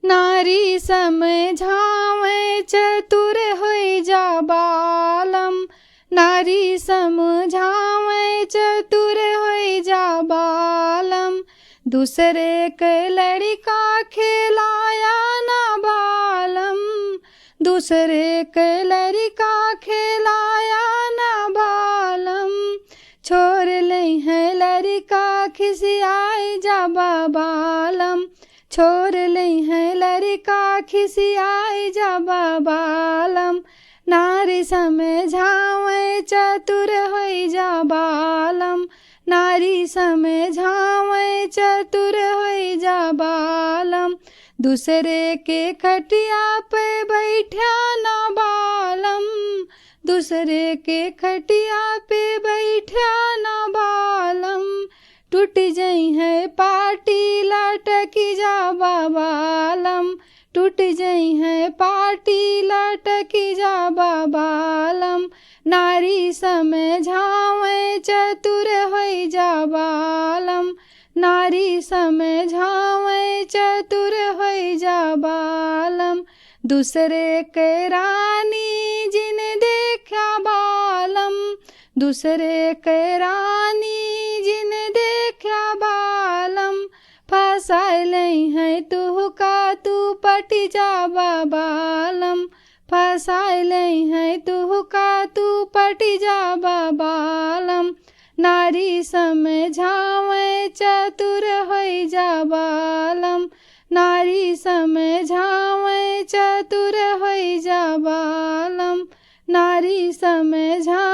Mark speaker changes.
Speaker 1: नारी समझावे चतुर होई जा बालम। नारी समझावे चतुर होई जा बालम। दूसरे के लड़का खिलाया ना बालम। दूसरे के लड़का खिलाया ना बालम। छोड़ ले है लड़का खिसियाई जा बालम। छोड़ ले है लड़का खिसियाई जा बालम। नारी समझावे चतुर होई जा बालम। नारी समझावे चतुर होई जा बालम। दूसरे के खटिया पे बैठा ना बालम। दूसरे के खटिया पे बैठा ना बालम। टूट जई है पाटी लटकी जा बालम। टूट जई है पाटी लटकी जा बालम। नारी समझावे चतुर होई जा बालम। नारी समझावे चतुर होई जा बालम। दूसरे के रानी जिन देखा बालम। दूसरे के रानी जिन देखा बालम। फसाए लई है तू का तू पटी जा बालम। फसाए लई है तू का तू पटी जा बालम। नारी समझावे चतुर होई जा बालम। नारी समझावे चतुर होई जा बालम। नारी समझा